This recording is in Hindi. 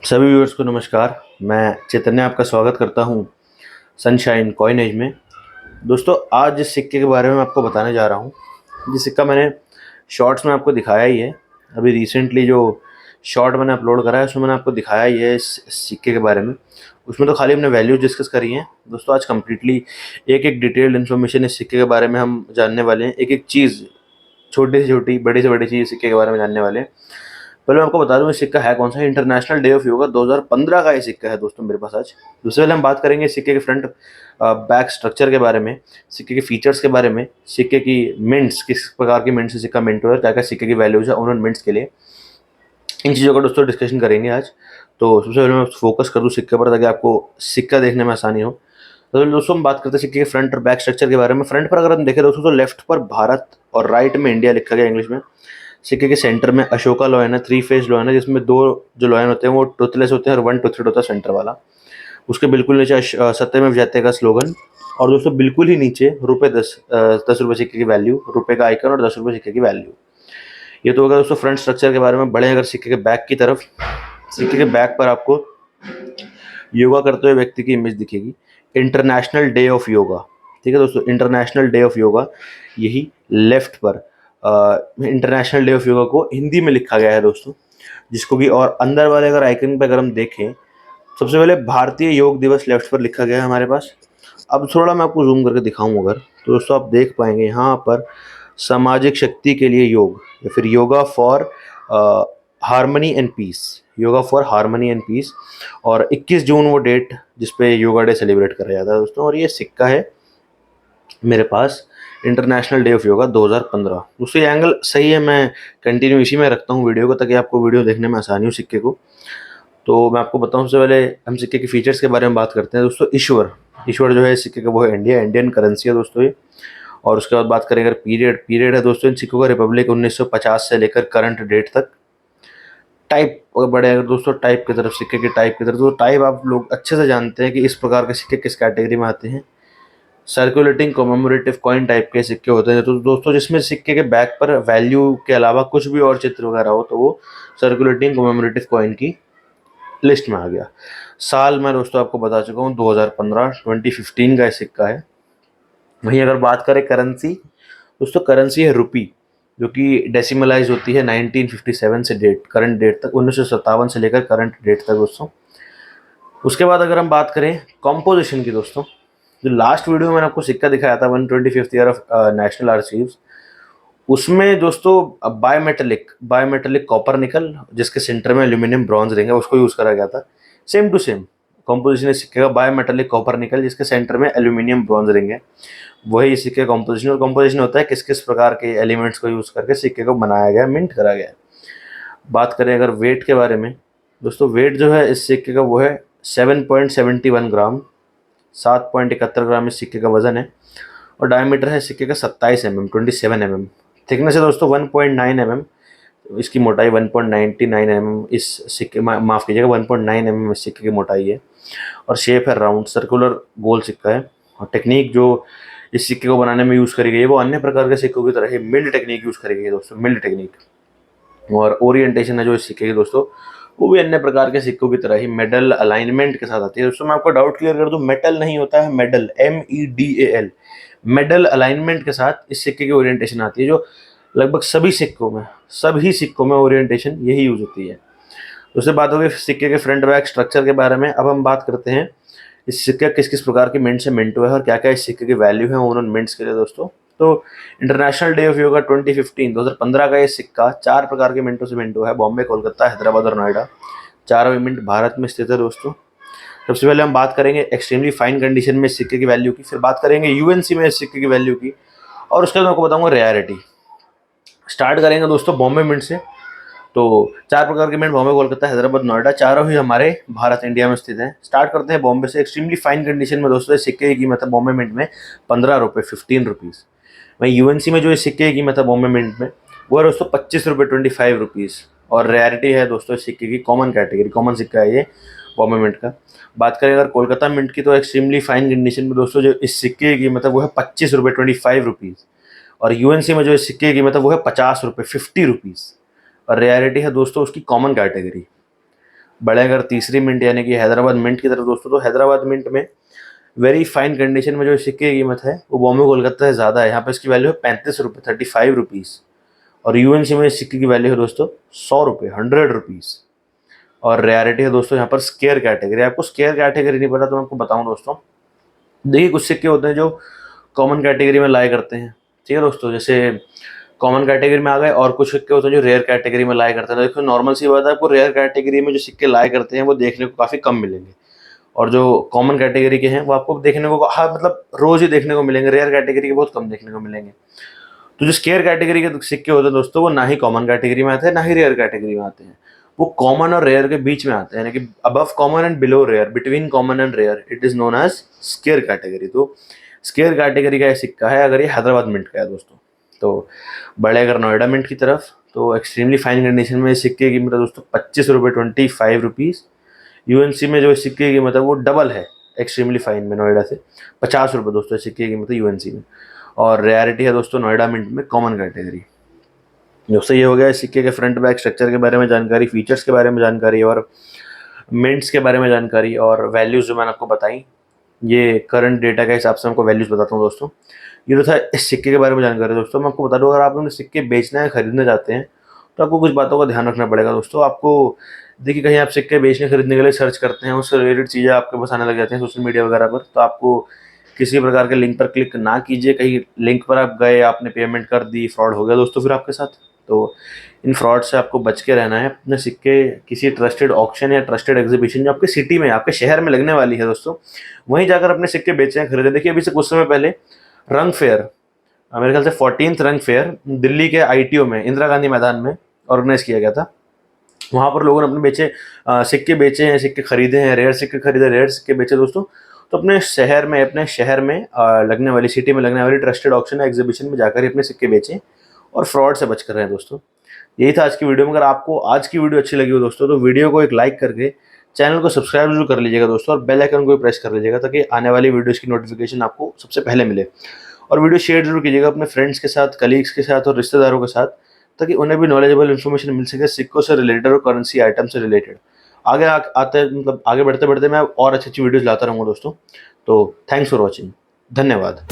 सभी व्यूअर्स को नमस्कार। मैं चैतन्य आपका स्वागत करता हूं सनशाइन कॉइन एज में। दोस्तों, आज जिस सिक्के के बारे में आपको बताने जा रहा हूं, ये सिक्का मैंने शॉर्ट्स में आपको दिखाया ही है। अभी रिसेंटली जो शॉर्ट मैंने अपलोड करा है उसमें मैंने आपको दिखाया ही है इस सिक्के के बारे में। उसमें तो खाली हमने वैल्यूज डिस्कस करी हैं। दोस्तों, आज कम्प्लीटली एक एक डिटेल्ड इन्फॉर्मेशन इस सिक्के के बारे में हम जानने वाले हैं। एक एक चीज़, छोटी से छोटी, बड़ी से बड़ी चीज़ सिक्के के बारे में जानने वाले हैं। पहले मैं आपको बता दूं ये सिक्का है कौन सा। इंटरनेशनल डे ऑफ योगा 2015 का ये सिक्का है दोस्तों मेरे पास आज। दूसरे पहले हम बात करेंगे सिक्के के फ्रंट बैक स्ट्रक्चर के बारे में, सिक्के के फीचर्स के बारे में, सिक्के की मिंट्स, किस प्रकार की मिंट से सिक्का मिंट हुआ है, क्या क्या सिक्के की वैल्यूज है उन मिंट्स के लिए। इन चीज़ों का दोस्तों डिस्कशन करेंगे आज। तो सबसे पहले मैं फोकस कर दूँ सिक्के पर ताकि आपको सिक्का देखने में आसानी हो। तो दोस्तों हम बात करते हैं सिक्के के फ्रंट और बैक स्ट्रक्चर के बारे में। फ्रंट पर अगर हम देखें दोस्तों तो लेफ्ट पर भारत और राइट में इंडिया लिखा गया इंग्लिश में। सिक्के के सेंटर में अशोका लॉयन है, 3 फेज लॉयन है, जिसमें दो जो लॉयन होते हैं वो टूथलेस होते हैं और 1 टूथेड होता है सेंटर वाला। उसके बिल्कुल नीचे सत्यमेव जयते का स्लोगन। और दोस्तों बिल्कुल ही नीचे रुपये 10 रुपये सिक्के की वैल्यू, रुपये का आइकन और 10 रुपये सिक्के की वैल्यू। ये तो होगा दोस्तों फ्रंट स्ट्रक्चर के बारे में। बढ़े अगर सिक्के के बैक की तरफ, सिक्के के बैक पर आपको योगा करते हुए व्यक्ति की इमेज दिखेगी। इंटरनेशनल डे ऑफ योगा, ठीक है दोस्तों, इंटरनेशनल डे ऑफ योगा यही लेफ्ट पर इंटरनेशनल डे ऑफ योगा को हिंदी में लिखा गया है दोस्तों, जिसको कि और अंदर वाले अगर आइकन पे अगर हम देखें, सबसे पहले भारतीय योग दिवस लेफ्ट पर लिखा गया है हमारे पास। अब थोड़ा मैं आपको जूम करके दिखाऊं अगर, तो दोस्तों आप देख पाएंगे यहाँ पर सामाजिक शक्ति के लिए योग, या फिर yoga for harmony and peace, yoga for harmony and peace. और 21 जून वो डेट जिसपे योगा डे सेलिब्रेट करा जाता है दोस्तों। और ये सिक्का है मेरे पास इंटरनेशनल डे ऑफ योगा 2015। दूसरी एंगल सही है, मैं कंटिन्यू इसी में रखता हूँ वीडियो को ताकि आपको वीडियो देखने में आसानी हो सिक्के को। तो मैं आपको बताऊँ, सबसे पहले हम सिक्के के फीचर्स के बारे में बात करते हैं दोस्तों। ईश्वर, ईश्वर जो है सिक्के का वो है इंडियन करेंसी है दोस्तों ये। और उसके बाद बात करें अगर पीरियड है दोस्तों इन सिक्कों का, रिपब्लिक 1950 से लेकर करंट डेट तक। टाइप अगर बढ़े अगर दोस्तों टाइप की तरफ, सिक्के के टाइप की तरफ, तो टाइप आप लोग अच्छे से जानते हैं कि इस प्रकार के सिक्के किस कैटेगरी में आते हैं। सर्कुलेटिंग कॉमेमोरेटिव कॉइन टाइप के सिक्के होते हैं तो दोस्तों जिसमें सिक्के के बैक पर वैल्यू के अलावा कुछ भी और चित्र वगैरह हो तो वो सर्कुलेटिंग कॉमेमोरेटिव कॉइन की लिस्ट में आ गया। साल मैं दोस्तों आपको बता चुका हूँ 2015, 2015 का सिक्का है। वहीं अगर बात करें करेंसी, दोस्तों करेंसी है रुपी, जो कि डेसिमलाइज होती है 1957 से करंट डेट तक, 1957 से लेकर करंट डेट तक दोस्तों। उसके बाद अगर हम बात करें कॉम्पोजिशन की दोस्तों, जो लास्ट वीडियो में मैंने आपको सिक्का दिखाया था 125th year of national archives, उसमें दोस्तों बायोमेटेलिक कॉपर निकल जिसके सेंटर में एल्यूमिनियम ब्रॉन्ज रिंग है उसको यूज़ करा गया था। सेम टू सेम कॉम्पोजिशन इस सिक्के का बायोमेटेलिक कॉपर निकल जिसके सेंटर में एल्यूमिनियम ब्रॉन्ज रिंग है, वही इस सिक्के कॉम्पोजिशन। और कॉम्पोजिशन होता है किस किस प्रकार के एलिमेंट्स को यूज़ करके सिक्के को बनाया गया, मिंट करा गया है। बात करें अगर वेट के बारे में दोस्तों, वेट जो है इस सिक्के का वो है 7.71 ग्राम, 7.71 ग्राम इस सिक्के का वजन है। और डायमीटर है सिक्के का 27 mm, 27 mm। थिकनेस है दोस्तों 1.9 mm, इसकी मोटाई 1.99 mm इस सिक्के, माफ़ कीजिएगा 1.9 mm इस सिक्के की मोटाई है। और शेप है राउंड सर्कुलर गोल सिक्का है। और टेक्निक जो इस सिक्के को बनाने में यूज़ करी गई है वो अन्य प्रकार के सिक्कों की तरह ही मिल्ड टेक्निक यूज़ करी गई है दोस्तों, मिल्ड टेक्निक। और ओरिएंटेशन है जो इस सिक्के की दोस्तों वो भी अन्य प्रकार के सिक्कों की तरह ही मेडल अलाइनमेंट के साथ आती है दोस्तों। मैं आपको डाउट क्लियर कर दूं, मेटल नहीं होता है मेडल, MEDAL, मेडल अलाइनमेंट के साथ इस सिक्के की ओरिएंटेशन आती है, जो लगभग सभी सिक्कों में ओरिएंटेशन यही यूज होती है। उससे बात होगी सिक्के के फ्रंट बैक स्ट्रक्चर के बारे में। अब हम बात करते हैं इस सिक्का किस किस प्रकार के मिंट से मिंट हुआ है और क्या क्या इस सिक्के की वैल्यू है उन मिंट्स के लिए दोस्तों। तो इंटरनेशनल डे ऑफ योगा 2015 का ये सिक्का 4 प्रकार के मिंटों से मिंट हुआ है, बॉम्बे, कोलकाता, हैदराबाद और नोएडा। चारों मिंट भारत में स्थित है दोस्तों। सबसे पहले हम बात करेंगे एक्सट्रीमली फाइन कंडीशन में इस सिक्के की वैल्यू की, फिर बात करेंगे यूएनसी में इस सिक्के की वैल्यू की, और उसके बाद आपको बताऊंगा रेयरिटी। स्टार्ट करेंगे दोस्तों बॉम्बे मिंट से। तो 4 प्रकार के मिंट बॉम्बे, कोलकाता, हैदराबाद, नोएडा, चारों ही हमारे भारत इंडिया में स्थित हैं। स्टार्ट करते हैं बॉम्बे से। एक्सट्रीमली फाइन कंडीशन में दोस्तों इस सिक्के की कीमत है बॉम्बे मिंट में 15 रुपये, 15 रुपीज़। वहीं यूएनसी में जो इस सिक्के की कीमत है बॉम्बे मिंट में वो है दोस्तों 25 रुपये, 25 रुपीज़। और रेयरिटी है दोस्तों इस सिक्के की कॉमन कैटेगरी, कॉमन सिक्का है ये बॉम्बे मिंट का। बात करें अगर कोलकाता मिंट की, तो एक्सट्रीमली फाइन कंडीशन में दोस्तों जो इस सिक्के की कीमत है वो है 25 रुपये, 25 रुपीज़। और यूएनसी में जो इस सिक्के की कीमत है वो है 50 रुपये, 50 रुपीज़। और रेयरिटी है दोस्तों उसकी कॉमन कैटेगरी। बढ़े अगर तीसरी मिंट यानी कि हैदराबाद मिंट की तरफ दोस्तों, तो हैदराबाद मिंट में वेरी फाइन कंडीशन में जो सिक्के की कीमत है वो बॉम्बे कोलकाता से ज़्यादा है। यहाँ पे इसकी वैल्यू है 35 रुपये, 35 रुपीज़। और यूएनसी में इस सिक्के की वैल्यू है दोस्तों 100 रुपये, 100 रुपीज़। और रेयरिटी है दोस्तों यहाँ पर स्केयर कैटेगरी। आपको स्केयर कैटेगरी नहीं पता तो मैं आपको बताऊँ दोस्तों, देखिए कुछ सिक्के होते हैं जो कॉमन कैटेगरी में लाया करते हैं, ठीक है दोस्तों, जैसे कॉमन कैटेगरी में आ गए। और कुछ सिक्के होते हैं जो रेयर कैटेगरी में लाया करते हैं। देखो नॉर्मल सी बात है, आपको रेयर कैटेगरी में जो सिक्के लाया करते हैं वो देखने को काफ़ी कम मिलेंगे, और जो कॉमन कैटेगरी के हैं वो आपको देखने को, हाँ मतलब रोज ही देखने को मिलेंगे। रेयर कैटेगरी के बहुत कम देखने को मिलेंगे। तो जो स्केयर कैटेगरी के सिक्के होते हैं दोस्तों, वो ना ही कॉमन कैटेगरी में आते हैं ना ही रेयर कैटेगरी में आते हैं, वो कॉमन और रेयर के बीच में आते हैं, यानी कि above common and below rare, between common and rare, it is known as scarce category. तो स्केयर कैटेगरी का ये सिक्का है अगर ये हैदराबाद मिंट का है दोस्तों। तो बड़े अगर नोएडा मिंट की तरफ, तो एक्सट्रीमली फाइन कंडीशन में सिक्के की कीमत दोस्तों 25 रुपये, 25 रुपीज़। यूएनसी में जो सिक्के की कीमत है वो डबल है एक्सट्रीमली फाइन में, नोएडा से 50 रुपये दोस्तों सिक्के की कीमत है यूएनसी में। और रेयरिटी है दोस्तों नोएडा मिंट में कॉमन कैटेगरी। दोस्तों ये हो गया सिक्के के फ्रंट बैक स्ट्रक्चर के बारे में जानकारी, फीचर्स के बारे में जानकारी, और मिंट्स के बारे में जानकारी, और वैल्यूज़ जो मैंने आपको बताई। ये करंट डेटा के हिसाब से आपको वैल्यूज़ बताता हूँ दोस्तों। ये तो था इस सिक्के के बारे में जानकारी दोस्तों। मैं आपको बता दूँ, अगर आप अपने सिक्के बेचना या खरीदने जाते हैं तो आपको कुछ बातों का ध्यान रखना पड़ेगा दोस्तों। आपको देखिए कहीं आप सिक्के बेचने खरीदने के लिए सर्च करते हैं, उससे रिलेटेड चीज़ें आपके पास आने लग जाती हैं सोशल मीडिया वगैरह पर, तो आपको किसी प्रकार के लिंक पर क्लिक ना कीजिए। कहीं लिंक पर आप गए, आपने पेमेंट कर दी, फ्रॉड हो गया दोस्तों फिर आपके साथ। तो इन फ्रॉड से आपको बच के रहना है। अपने सिक्के किसी ट्रस्टेड ऑक्शन या ट्रस्टेड एग्जीबिशन जो आपके सिटी में, आपके शहर में लगने वाली है दोस्तों, वहीं जाकर अपने सिक्के बेचें, खरीदें। देखिए अभी से कुछ समय पहले रंग फेयर, मेरे ख्याल से 14th रंग फेयर दिल्ली के आईटीओ में, इंदिरा गांधी मैदान में ऑर्गेनाइज किया गया था। वहाँ पर लोगों ने अपने सिक्के बेचे हैं, सिक्के खरीदे हैं, रेयर सिक्के खरीदे, रेयर सिक्के बेचे दोस्तों। तो अपने शहर में लगने वाली, सिटी में लगने वाली ट्रस्टेड ऑक्शन या एग्जीबिशन में जाकर ही अपने सिक्के बेचें और फ्रॉड से बच कर रहे हैं दोस्तों। यही था आज की वीडियो में। अगर आपको आज की वीडियो अच्छी लगी हो दोस्तों, तो वीडियो को एक लाइक करके चैनल को सब्सक्राइब जरूर कर लीजिएगा दोस्तों, और बेल आइकन को भी प्रेस कर लीजिएगा ताकि आने वाली वीडियोस की नोटिफिकेशन आपको सबसे पहले मिले। और वीडियो शेयर जरूर कीजिएगा अपने फ्रेंड्स के साथ, कलीग्स के साथ और रिश्तेदारों के साथ, ताकि उन्हें भी नॉलेजेबल इन्फॉर्मेशन मिल सके सिक्कों से रिलेटेड और करेंसी आइटम से रिलेटेड। आते मतलब आगे बढ़ते बढ़ते मैं और अच्छी अच्छी वीडियोस लाता रहूँगा दोस्तों। तो थैंक्स फॉर वॉचिंग, धन्यवाद।